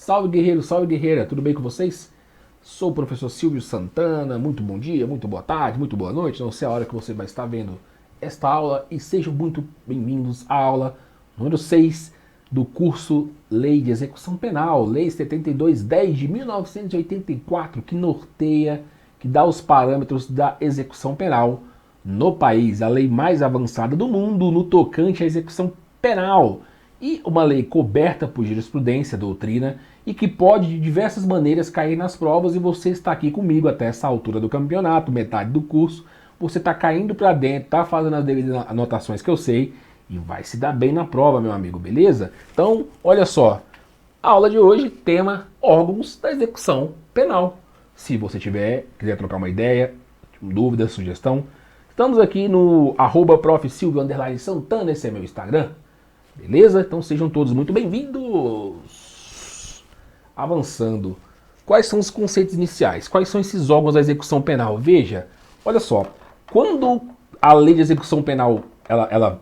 Salve guerreiro, salve guerreira, tudo bem com vocês? Sou o professor Silvio Santana, muito bom dia, muito boa tarde, muito boa noite, não sei a hora que você vai estar vendo esta aula e sejam muito bem-vindos à aula número 6 do curso Lei de Execução Penal, Lei 7210 de 1984, que norteia, que dá os parâmetros da execução penal no país, a lei mais avançada do mundo no tocante à execução penal. E uma lei coberta por jurisprudência, doutrina, e que pode de diversas maneiras cair nas provas, e você está aqui comigo até essa altura do campeonato, metade do curso, você está caindo para dentro, está fazendo as devidas anotações que eu sei, e vai se dar bem na prova, meu amigo, beleza? Então, olha só, a aula de hoje, tema órgãos da execução penal. Se você quiser trocar uma ideia, dúvida, sugestão, estamos aqui no @profsilvio_Santana, esse é meu Instagram. Beleza? Então sejam todos muito bem-vindos. Avançando. Quais são os conceitos iniciais? Quais são esses órgãos da execução penal? Veja, olha só. Quando a lei de execução penal ela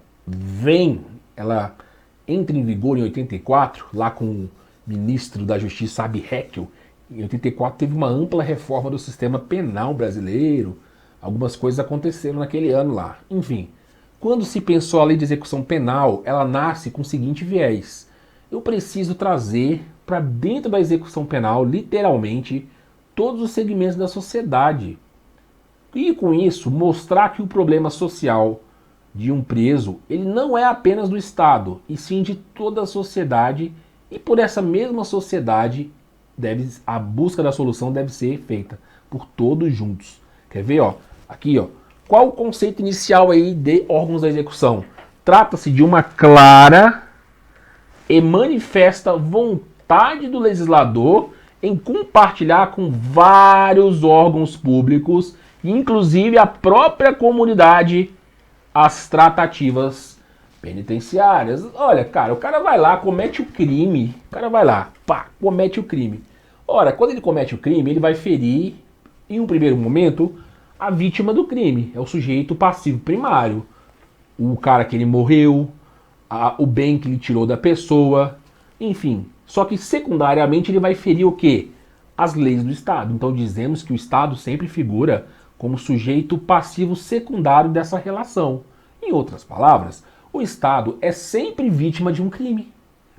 entra em vigor em 84, lá com o ministro da Justiça Abe Heckel, em 84 teve uma ampla reforma do sistema penal brasileiro. Algumas coisas aconteceram naquele ano lá. Enfim. Quando se pensou a lei de execução penal, ela nasce com o seguinte viés. Eu preciso trazer para dentro da execução penal, literalmente, todos os segmentos da sociedade. E com isso, mostrar que o problema social de um preso, ele não é apenas do Estado, e sim de toda a sociedade, e por essa mesma sociedade, a busca da solução deve ser feita por todos juntos. Quer ver? Ó, aqui, ó. Qual o conceito inicial aí de órgãos da execução? Trata-se de uma clara e manifesta vontade do legislador em compartilhar com vários órgãos públicos, inclusive a própria comunidade, as tratativas penitenciárias. Olha, cara, o cara vai lá, comete o crime, o cara vai lá, pá, comete o crime. Ora, quando ele comete o crime, ele vai ferir, em um primeiro momento, a vítima do crime, é o sujeito passivo primário, o cara que ele morreu, o bem que ele tirou da pessoa, enfim. Só que secundariamente ele vai ferir o quê? As leis do Estado. Então dizemos que o Estado sempre figura como sujeito passivo secundário dessa relação. Em outras palavras, o Estado é sempre vítima de um crime.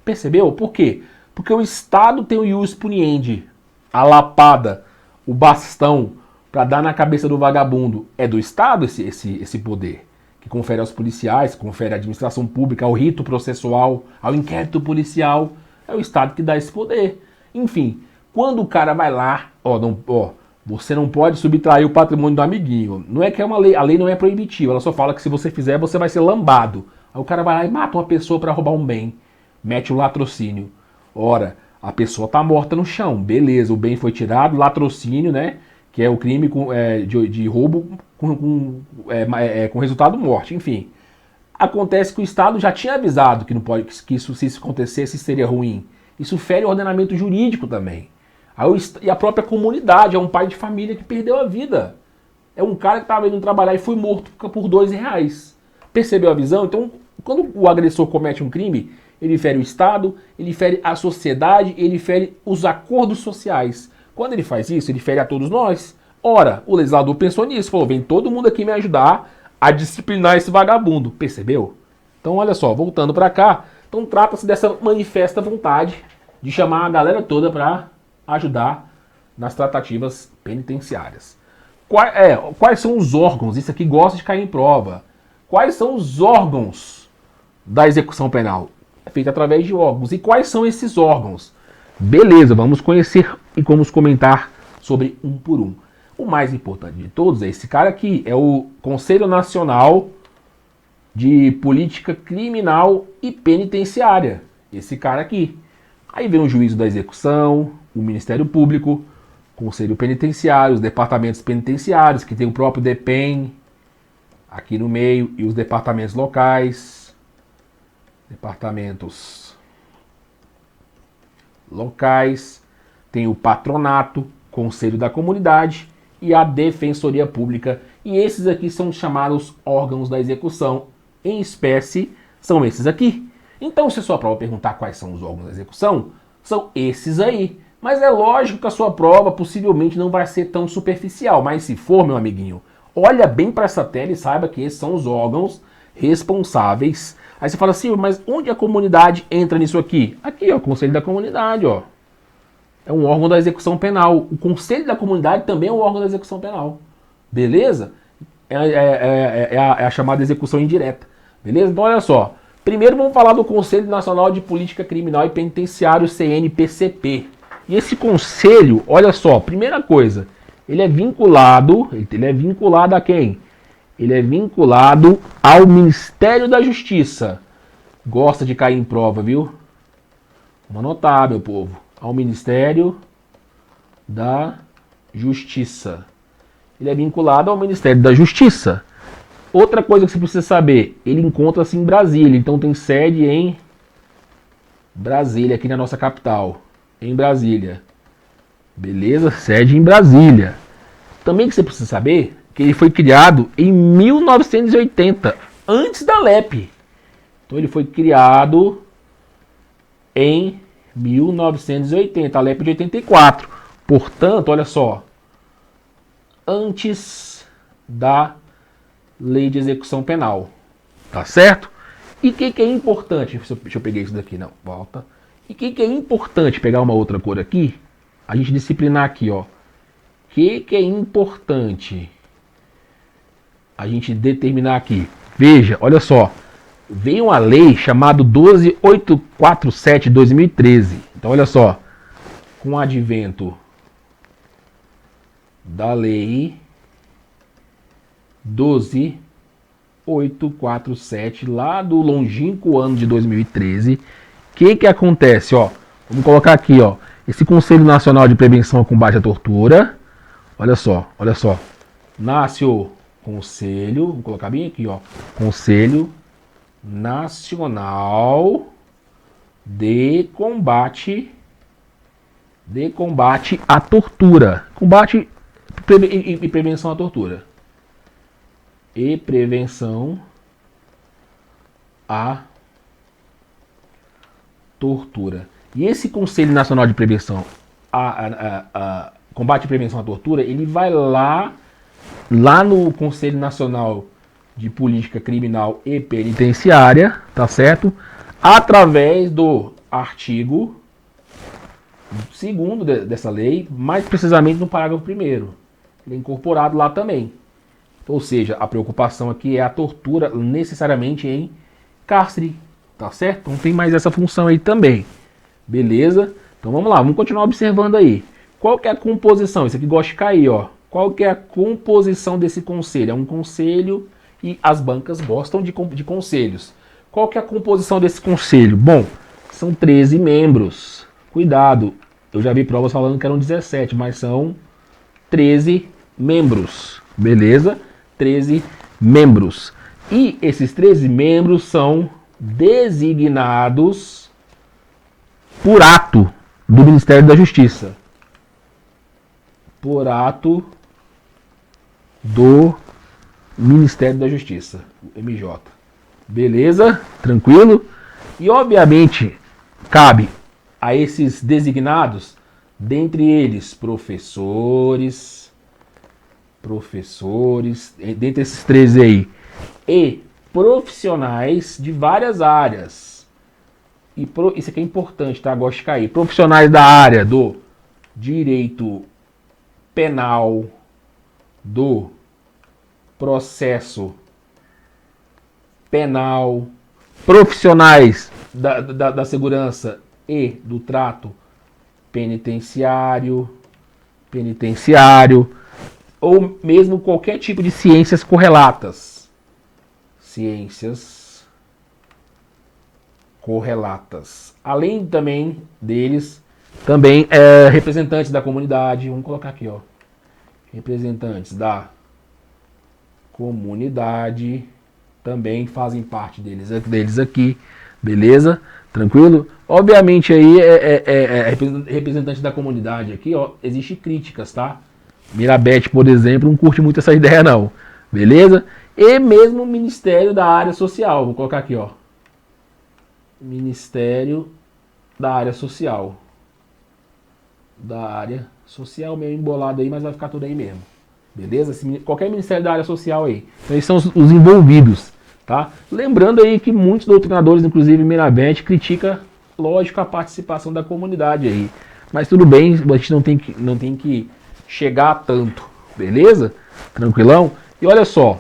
Percebeu? Por quê? Porque o Estado tem o ius puniendi, a lapada, o bastão, para dar na cabeça do vagabundo. É do Estado esse poder, que confere aos policiais, confere à administração pública, ao rito processual, ao inquérito policial. É o Estado que dá esse poder. Enfim, quando o cara vai lá, você não pode subtrair o patrimônio do amiguinho. Não é que é uma lei, a lei não é proibitiva, ela só fala que se você fizer, você vai ser lambado. Aí o cara vai lá e mata uma pessoa para roubar um bem, mete o latrocínio. Ora, a pessoa tá morta no chão, beleza, o bem foi tirado, latrocínio, né? Que é o crime de roubo com resultado morte, enfim. Acontece que o Estado já tinha avisado que não pode, que isso, se isso acontecesse, seria ruim. Isso fere o ordenamento jurídico também. E a própria comunidade, é um pai de família que perdeu a vida. É um cara que estava indo trabalhar e foi morto por R$2. Percebeu a visão? Então, quando o agressor comete um crime, ele fere o Estado, ele fere a sociedade, ele fere os acordos sociais. Quando ele faz isso, ele fere a todos nós. Ora, o legislador pensou nisso, falou, vem todo mundo aqui me ajudar a disciplinar esse vagabundo. Percebeu? Então, olha só, voltando para cá. Então, trata-se dessa manifesta vontade de chamar a galera toda para ajudar nas tratativas penitenciárias. Quais são os órgãos? Isso aqui gosta de cair em prova. Quais são os órgãos da execução penal? É feito através de órgãos. E quais são esses órgãos? Beleza, vamos conhecer e vamos comentar sobre um por um. O mais importante de todos é esse cara aqui, é o Conselho Nacional de Política Criminal e Penitenciária. Esse cara aqui. Aí vem o Juízo da Execução, o Ministério Público, Conselho Penitenciário, os departamentos penitenciários, que tem o próprio DEPEN aqui no meio, e os departamentos locais, tem o patronato, conselho da comunidade e a defensoria pública. E esses aqui são chamados órgãos da execução. Em espécie, são esses aqui. Então, se a sua prova perguntar quais são os órgãos da execução, São esses aí. Mas é lógico que a sua prova possivelmente não vai ser tão superficial. Mas se for, meu amiguinho, olha bem para essa tela e saiba que esses são os órgãos responsáveis. Aí você fala assim, mas onde a comunidade entra nisso aqui? Aqui, ó, Conselho da Comunidade, ó. É um órgão da execução penal. O Conselho da Comunidade também é um órgão da execução penal. Beleza? É a chamada execução indireta. Beleza? Então olha só. Primeiro vamos falar do Conselho Nacional de Política Criminal e Penitenciário, CNPCP. E esse conselho, olha só, primeira coisa, ele é vinculado a quem? Ele é vinculado ao Ministério da Justiça. Gosta de cair em prova, viu? Vamos anotar, meu povo. Ao Ministério da Justiça. Ele é vinculado ao Ministério da Justiça. Outra coisa que você precisa saber, ele encontra-se em Brasília, então tem sede em Brasília, aqui na nossa capital. Em Brasília. Beleza? Sede em Brasília. Também que você precisa saber que ele foi criado em 1980, antes da LEP. Então ele foi criado em 1980, a LEP de 84. Portanto, olha só, antes da Lei de Execução Penal. Tá certo? E o que é importante? Deixa eu pegar isso daqui, não, volta. E o que é importante, pegar uma outra cor aqui, a gente disciplinar aqui, ó. O que é importante a gente determinar aqui? Veja, olha só. Veio uma lei chamada 12847/2013. Então, olha só. Com o advento da lei 12847, lá do longínquo ano de 2013, o que acontece, ó? Vamos colocar aqui, ó. Esse Conselho Nacional de Prevenção e Combate à Tortura. Olha só, olha só. Nasce o Conselho, vou colocar bem aqui, ó. Conselho Nacional de Combate à Tortura. Combate e prevenção à tortura. E prevenção à tortura. E esse Conselho Nacional de Prevenção a Combate e Prevenção à Tortura, ele vai lá no Conselho Nacional de Política Criminal e Penitenciária, tá certo? Através do artigo 2º dessa lei, mais precisamente no parágrafo 1º. Ele é incorporado lá também. Ou seja, a preocupação aqui é a tortura necessariamente em cárcere, tá certo? Então tem mais essa função aí também. Beleza? Então vamos lá, vamos continuar observando aí. Qual que é a composição? Isso aqui gosta de cair, ó. Qual que é a composição desse conselho? É um conselho e as bancas gostam de conselhos. Qual que é a composição desse conselho? Bom, são 13 membros. Cuidado, eu já vi provas falando que eram 17, mas são 13 membros. Beleza? 13 membros. E esses 13 membros são designados por ato do Ministério da Justiça. Por ato do Ministério da Justiça, MJ. Beleza? Tranquilo? E obviamente cabe a esses designados, dentre eles professores, dentre esses 13 aí, e profissionais de várias áreas. Isso aqui é importante, tá? Gosto de cair. Profissionais da área do direito penal, do processo penal, profissionais da segurança e do trato penitenciário, ou mesmo qualquer tipo de ciências correlatas. Ciências correlatas. Além também deles, também representantes da comunidade. Vamos colocar aqui, ó. Representantes da comunidade também fazem parte deles aqui. Beleza? Tranquilo? Obviamente aí representante da comunidade aqui, ó, existe críticas, tá? Mirabete, por exemplo, não curte muito essa ideia não. Beleza? E mesmo o Ministério da Área Social. Vou colocar aqui, ó. Ministério da Área Social. da área social, meio embolado aí, mas vai ficar tudo aí mesmo. Beleza? Qualquer ministério da área social aí. Então esses são os envolvidos, tá? Lembrando aí que muitos doutrinadores, inclusive Mirabete, critica, lógico, a participação da comunidade aí. Mas tudo bem, a gente não tem que chegar a tanto, beleza? Tranquilão? E olha só,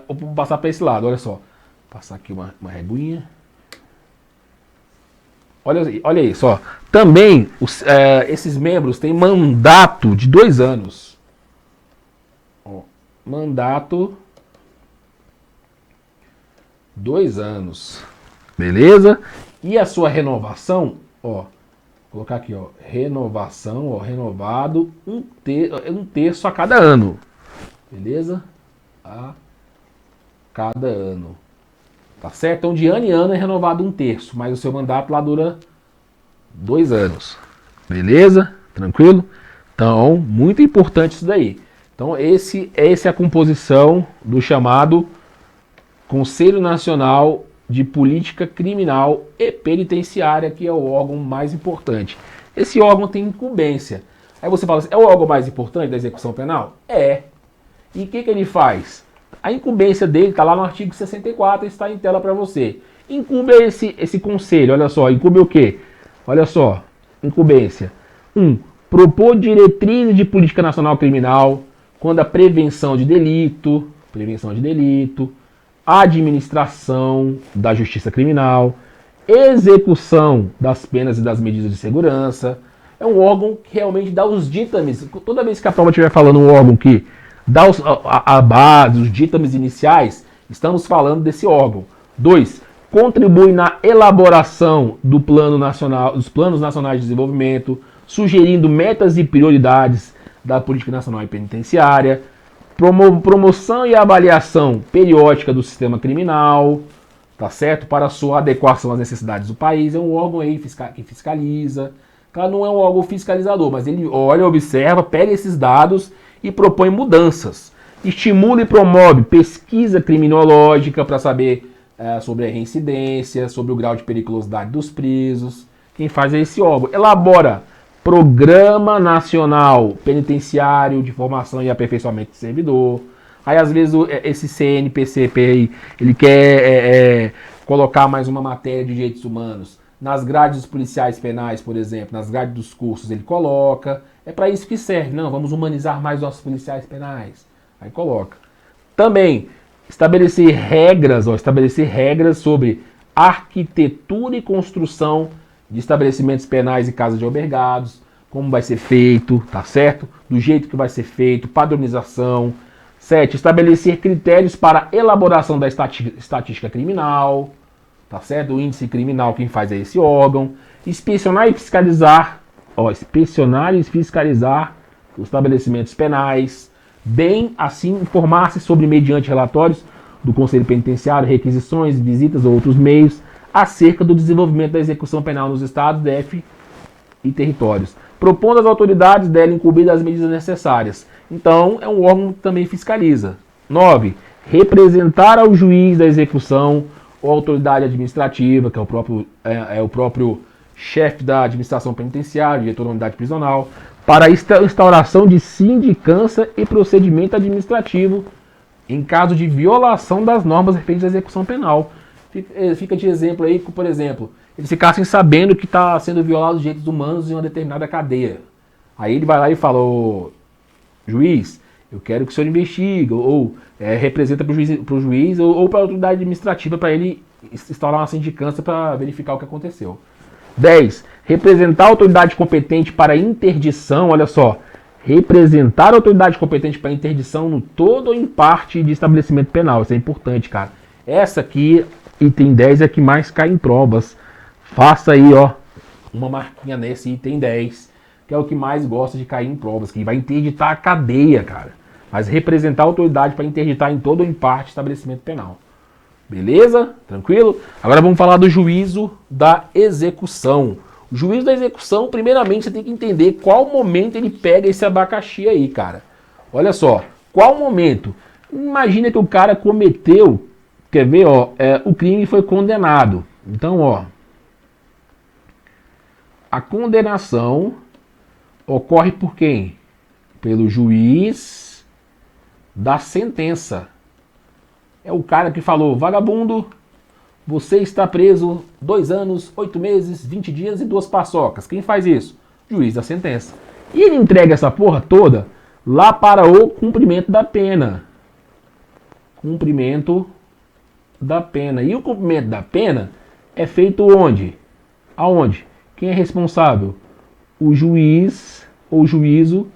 vou passar para esse lado, olha só. Vou passar aqui uma reguinha. Olha aí, só. Também esses membros têm mandato de 2 anos. Ó, mandato 2 anos. Beleza? E a sua renovação, ó. Vou colocar aqui, ó. Renovação, ó. Renovado um terço a cada ano. Beleza? A cada ano. Tá certo? Então de ano em ano é renovado um terço, mas o seu mandato lá dura 2 anos. Beleza? Tranquilo? Então, muito importante isso daí. Então, essa é a composição do chamado Conselho Nacional de Política Criminal e Penitenciária, que é o órgão mais importante. Esse órgão tem incumbência. Aí você fala assim, é o órgão mais importante da execução penal? É. E o que ele faz? A incumbência dele está lá no artigo 64, está em tela para você. Incumbe esse conselho, olha só, incumbe o quê? Olha só, incumbência. 1. Propor diretrizes de política nacional criminal, quando a prevenção de delito, administração da justiça criminal, execução das penas e das medidas de segurança. É um órgão que realmente dá os ditames. Toda vez que a prova estiver falando um órgão que dá a base, os ditames iniciais, estamos falando desse órgão. 2. Contribui na elaboração dos planos nacionais de desenvolvimento, sugerindo metas e prioridades da política nacional e penitenciária, promoção e avaliação periódica do sistema criminal, tá certo? Para sua adequação às necessidades do país. É um órgão aí que fiscaliza. Claro, não é um órgão fiscalizador, mas ele olha, observa, pega esses dados e propõe mudanças. Estimula e promove pesquisa criminológica para saber sobre a reincidência, sobre o grau de periculosidade dos presos. Quem faz é esse órgão. Elabora Programa Nacional Penitenciário de Formação e Aperfeiçoamento do Servidor. Aí, às vezes, esse CNPCP aí, ele quer colocar mais uma matéria de direitos humanos. Nas grades dos policiais penais, por exemplo, nas grades dos cursos, ele coloca. É para isso que serve. Não, vamos humanizar mais nossos policiais penais. Aí coloca. Também, estabelecer regras sobre arquitetura e construção de estabelecimentos penais e casas de albergados, como vai ser feito, tá certo? Do jeito que vai ser feito, padronização. 7. Estabelecer critérios para elaboração da estatística criminal, tá certo? O índice criminal, quem faz é esse órgão. Inspecionar e fiscalizar os estabelecimentos penais. Bem assim, informar-se sobre, mediante relatórios do Conselho Penitenciário, requisições, visitas ou outros meios, acerca do desenvolvimento da execução penal nos estados, DF e territórios, propondo às autoridades dela incumbir das medidas necessárias. Então, é um órgão que também fiscaliza. 9. Representar ao juiz da execução ou autoridade administrativa, que é o próprio chefe da administração penitenciária, diretor da unidade prisional, para a instauração de sindicância e procedimento administrativo em caso de violação das normas referentes à execução penal. Fica de exemplo aí, por exemplo, eles ficassem sabendo que está sendo violado os direitos humanos em uma determinada cadeia. Aí ele vai lá e fala, ô, juiz, eu quero que o senhor investigue, ou representa para o juiz ou para a autoridade administrativa para ele instaurar uma sindicância para verificar o que aconteceu. 10. Representar a autoridade competente para interdição, olha só, representar a autoridade competente para interdição no todo ou em parte de estabelecimento penal. Isso é importante, cara. Essa aqui, item 10, é a que mais cai em provas. Faça aí, ó, uma marquinha nesse item 10, que é o que mais gosta de cair em provas, que vai interditar a cadeia, cara. Mas representar a autoridade para interditar em todo ou em parte estabelecimento penal. Beleza? Tranquilo? Agora vamos falar do juízo da execução. O juízo da execução, primeiramente, você tem que entender qual momento ele pega esse abacaxi aí, cara. Olha só, qual momento? Imagina que o cara cometeu, quer ver, ó, o crime foi condenado. Então, ó, a condenação Ocorre por quem? Pelo juiz da sentença. É o cara que falou, vagabundo, você está preso 2 anos, 8 meses, 20 dias e 2 paçocas. Quem faz isso? Juiz da sentença. E ele entrega essa porra toda lá para o cumprimento da pena. Cumprimento da pena. E o cumprimento da pena é feito onde? Aonde? Quem é responsável? O juiz ou juízo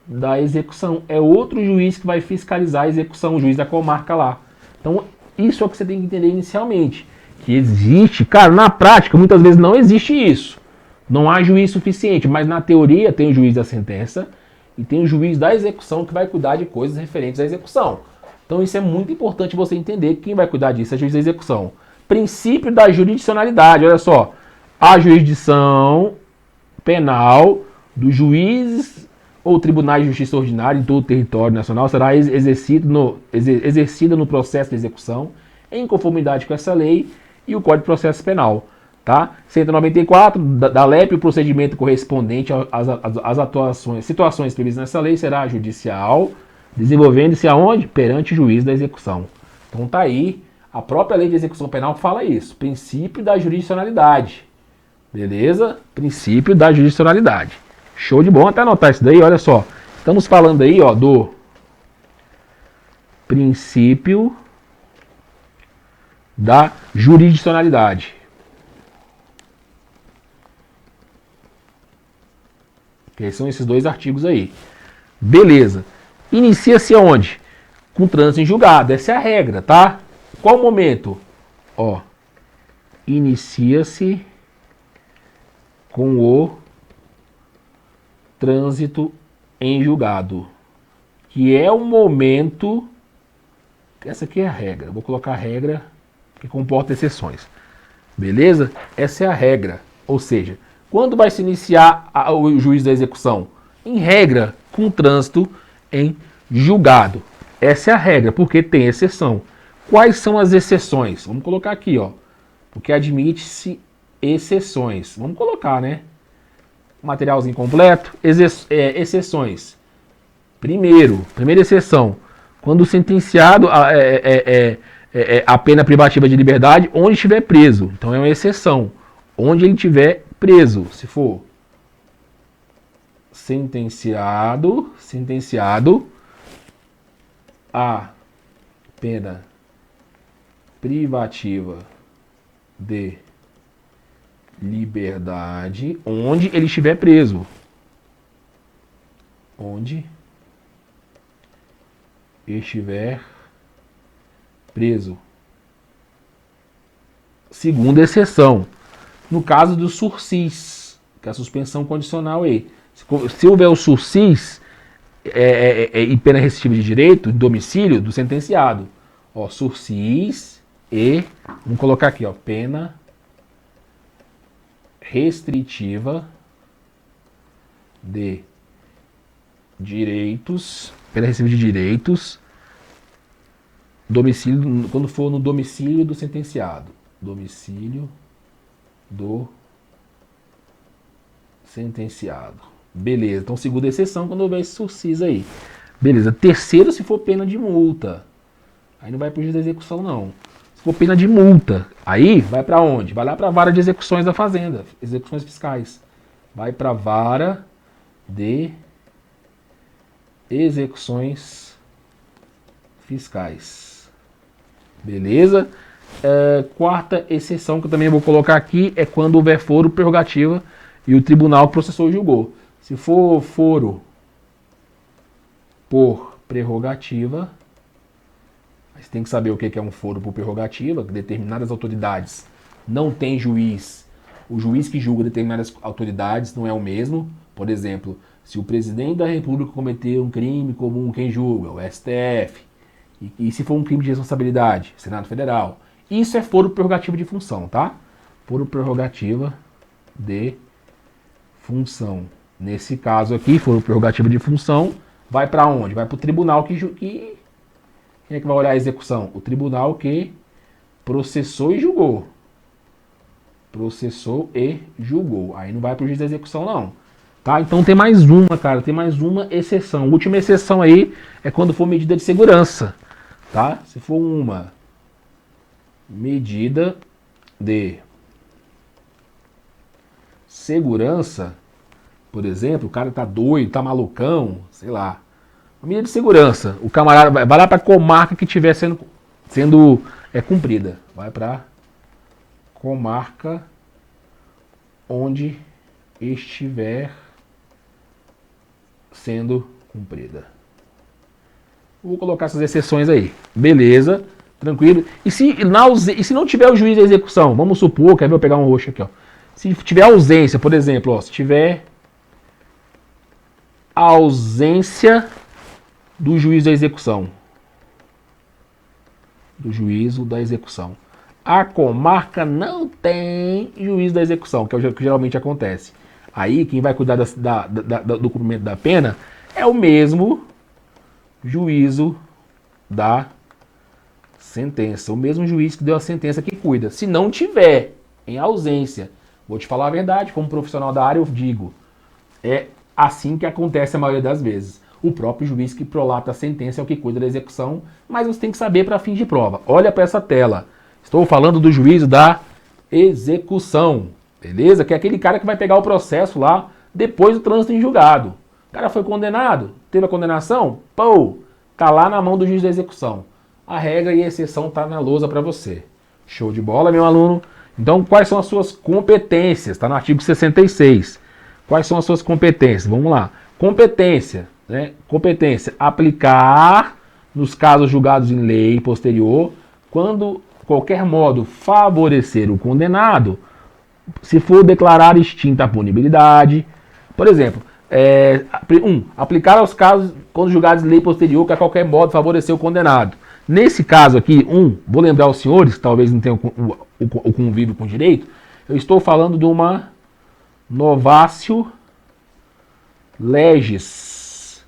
da execução. É outro juiz que vai fiscalizar a execução, o juiz da comarca lá. Então, isso é o que você tem que entender inicialmente. Que existe, cara, na prática, muitas vezes não existe isso. Não há juiz suficiente, mas na teoria tem o juiz da sentença e tem o juiz da execução que vai cuidar de coisas referentes à execução. Então isso é muito importante você entender que quem vai cuidar disso é o juiz da execução. Princípio da jurisdicionalidade, olha só. A jurisdição penal dos juízes ou tribunais de justiça ordinária em todo o território nacional será exercida no processo de execução em conformidade com essa lei e o Código de Processo Penal. Tá? 194 da LEP, o procedimento correspondente às situações previstas nessa lei será judicial, desenvolvendo-se aonde? Perante o juiz da execução. Então tá aí, a própria lei de execução penal fala isso, princípio da jurisdicionalidade. Beleza? Princípio da jurisdicionalidade. Show de bola, até anotar isso daí, olha só. Estamos falando aí, ó, do princípio da jurisdicionalidade. Que são esses 2 artigos aí. Beleza. Inicia-se aonde? Com trânsito em julgado. Essa é a regra, tá? Qual o momento? Ó. Inicia-se com o trânsito em julgado. Que é o momento... Essa aqui é a regra. Vou colocar a regra que comporta exceções. Beleza? Essa é a regra. Ou seja, quando vai se iniciar o juiz da execução? Em regra, com trânsito em julgado. Essa é a regra, porque tem exceção. Quais são as exceções? Vamos colocar aqui, ó. Porque admite-se exceções. Vamos colocar, né? Materialzinho completo. Exceções. Primeira exceção. Quando o sentenciado a pena privativa de liberdade onde estiver preso. Então é uma exceção. Onde ele estiver preso. Se for sentenciado a pena privativa de liberdade onde ele estiver preso. Onde estiver preso. Segunda exceção. No caso do sursis, que é a suspensão condicional aí. Se houver o sursis e pena restritiva de direito, domicílio do sentenciado. Ó, sursis e, vamos colocar aqui, ó, pena restritiva de direitos, pena restritiva de direitos, domicílio, quando for no domicílio do sentenciado. Domicílio do sentenciado. Beleza, então segunda exceção quando houver esse sursis aí. Beleza, terceiro se for pena de multa. Aí não vai para o juiz da execução não. Se for pena de multa, aí vai para onde? Vai lá para a vara de execuções da fazenda, execuções fiscais. Vai para a vara de execuções fiscais. Beleza? Quarta exceção que eu também vou colocar aqui é quando houver foro, prerrogativa e o tribunal que processou e julgou. Se for foro por prerrogativa, você tem que saber o que é um foro por prerrogativa, que determinadas autoridades não têm juiz. O juiz que julga determinadas autoridades não é o mesmo. Por exemplo, se o presidente da República cometer um crime comum, quem julga? O STF. E se for um crime de responsabilidade? Senado Federal. Isso é foro prerrogativa de função, tá? Foro prerrogativa de função. Nesse caso aqui, foro prerrogativa de função, vai para onde? Vai para o tribunal que... Quem é que vai olhar a execução? O tribunal que processou e julgou. Processou e julgou. Aí não vai para o juiz da execução, não. Tá? Então tem mais uma, cara, tem mais uma exceção. A última exceção aí é quando for medida de segurança, tá? Se for uma medida de segurança, por exemplo, o cara tá doido, tá malucão, sei lá. Uma medida de segurança, o camarada vai lá para a comarca que estiver sendo cumprida. Vai para comarca onde estiver sendo cumprida. Vou colocar essas exceções aí. Beleza, tranquilo. E se não tiver o juiz da execução, vamos supor, quer ver eu pegar um roxo aqui, ó. Se tiver ausência, por exemplo, ó, se tiver ausência do juiz da execução. Do juízo da execução. A comarca não tem juiz da execução, que é o que geralmente acontece. Aí quem vai cuidar do cumprimento da pena é o mesmo juízo da sentença. O mesmo juiz que deu a sentença que cuida. Se não tiver em ausência, vou te falar a verdade, como profissional da área eu digo, é assim que acontece a maioria das vezes. O próprio juiz que prolata a sentença é o que cuida da execução, mas você tem que saber para fim de prova. Olha para essa tela. Estou falando do juízo da execução, beleza? Que é aquele cara que vai pegar o processo lá depois do trânsito em julgado. O cara foi condenado, teve a condenação, pô, tá lá na mão do juiz da execução. A regra e a exceção tá na lousa para você. Show de bola, meu aluno? Então, quais são as suas competências? Está no artigo 66. Quais são as suas competências? Vamos lá. Competência, né? Competência, aplicar nos casos julgados em lei posterior, quando qualquer modo favorecer o condenado, se for declarar extinta a punibilidade. Por exemplo, aplicar aos casos quando julgados em lei posterior, que a qualquer modo favorecer o condenado. Nesse caso aqui, vou lembrar aos senhores, que talvez não tenham o convívio com direito, eu estou falando de uma novatio legis.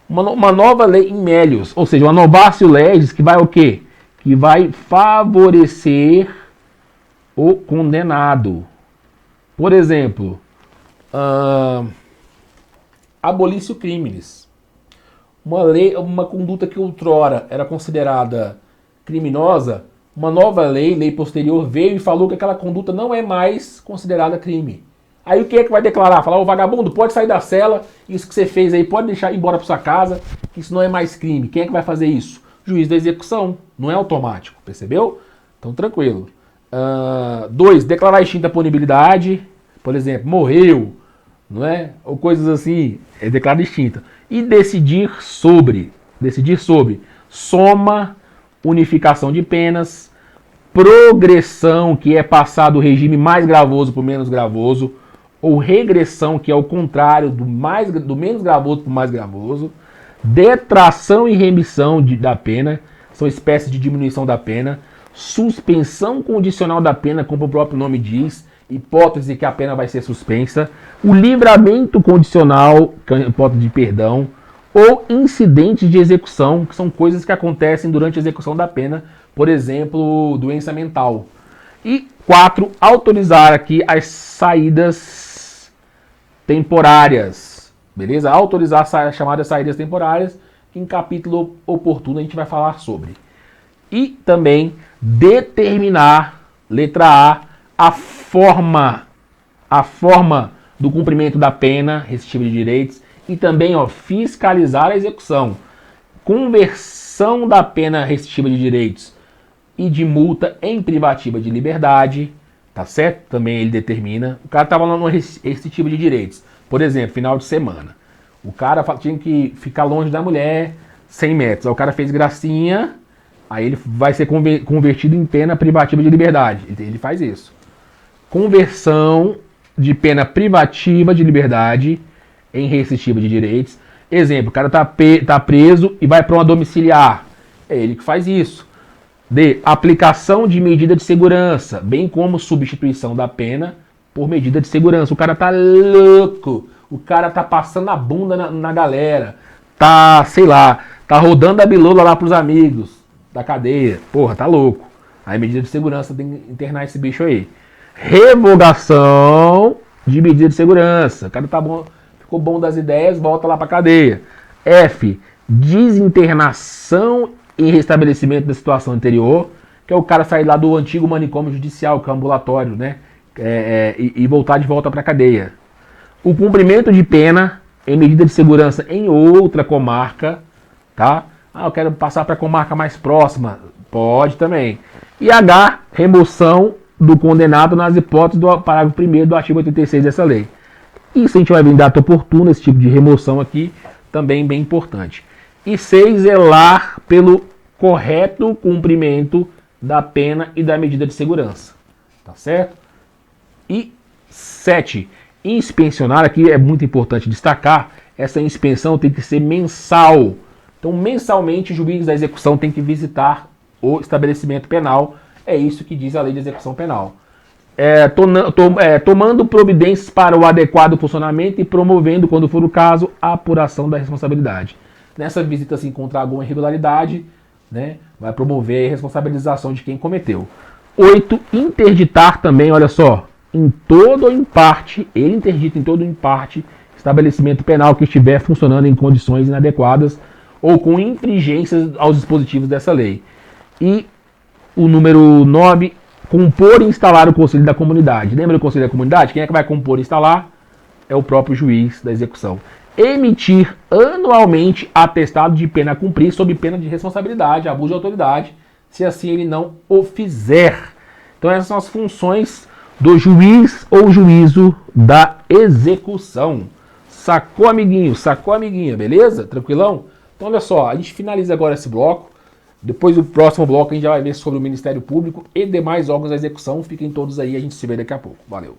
Uma nova lei in melius, ou seja, uma novatio legis que vai o quê? Que vai favorecer o condenado. Por exemplo, abolício criminis. Uma conduta que outrora era considerada criminosa, uma nova lei posterior, veio e falou que aquela conduta não é mais considerada crime. Aí o que é que vai declarar? Falar, ô vagabundo, pode sair da cela, isso que você fez aí, pode deixar ir embora para sua casa, que isso não é mais crime. Quem é que vai fazer isso? Juiz da execução, não é automático, percebeu? Então tranquilo. 2, declarar extinta a punibilidade, por exemplo, morreu, não é? Ou coisas assim, é declarada extinta. E decidir sobre soma, unificação de penas, progressão, que é passar do regime mais gravoso para o menos gravoso, ou regressão, que é o contrário do menos gravoso para o mais gravoso, detração e remissão da pena, são espécies de diminuição da pena, suspensão condicional da pena, como o próprio nome diz, hipótese que a pena vai ser suspensa, o livramento condicional, hipótese de perdão, ou incidentes de execução, que são coisas que acontecem durante a execução da pena, por exemplo, doença mental. E 4, autorizar aqui as saídas temporárias, beleza? Autorizar as chamadas saídas temporárias, que em capítulo oportuno a gente vai falar sobre. E também determinar, letra A forma do cumprimento da pena restritiva de direitos e também fiscalizar a execução, conversão da pena restritiva de direitos e de multa em privativa de liberdade, tá certo? Também ele determina. O cara estava lá no restritivo de direitos, por exemplo, final de semana. O cara tinha que ficar longe da mulher 100 metros. Aí o cara fez gracinha, aí ele vai ser convertido em pena privativa de liberdade. Ele faz isso. Conversão de pena privativa de liberdade em restritiva de direitos. Exemplo, o cara tá preso e vai para uma domiciliar. É ele que faz isso. D. Aplicação de medida de segurança, bem como substituição da pena por medida de segurança. O cara tá louco. O cara tá passando a bunda na galera. Tá, sei lá, tá rodando a bilola lá pros amigos da cadeia. Porra, tá louco. Aí medida de segurança tem que internar esse bicho aí. Revogação de medida de segurança. O cara tá bom, ficou bom das ideias, volta lá para cadeia. F, desinternação e restabelecimento da situação anterior, que é o cara sair lá do antigo manicômio judicial, que é ambulatório, né? E voltar de volta para cadeia. O cumprimento de pena em medida de segurança em outra comarca, tá? Eu quero passar para a comarca mais próxima, pode também. E H, remoção do condenado nas hipóteses do parágrafo 1º do artigo 86 dessa lei. Isso a gente vai ver em data oportuna, esse tipo de remoção aqui, também bem importante. E 6, zelar pelo correto cumprimento da pena e da medida de segurança. Tá certo? E 7, inspecionar, aqui é muito importante destacar, essa inspeção tem que ser mensal. Então, mensalmente, o juiz da execução tem que visitar o estabelecimento penal. É isso que diz a lei de execução penal. Tomando providências para o adequado funcionamento e promovendo, quando for o caso, a apuração da responsabilidade. Nessa visita, se encontrar alguma irregularidade, né, vai promover a responsabilização de quem cometeu. 8, interditar também, olha só, em todo ou em parte, ele interdita em todo ou em parte, estabelecimento penal que estiver funcionando em condições inadequadas ou com infringências aos dispositivos dessa lei. E o número 9, compor e instalar o Conselho da Comunidade. Lembra do Conselho da Comunidade? Quem é que vai compor e instalar? É o próprio juiz da execução. Emitir anualmente atestado de pena a cumprir sob pena de responsabilidade, abuso de autoridade, se assim ele não o fizer. Então essas são as funções do juiz ou juízo da execução. Sacou, amiguinho? Sacou, amiguinha? Beleza? Tranquilão? Então olha só, a gente finaliza agora esse bloco. Depois do próximo bloco a gente já vai ver sobre o Ministério Público e demais órgãos da execução. Fiquem todos aí, a gente se vê daqui a pouco. Valeu!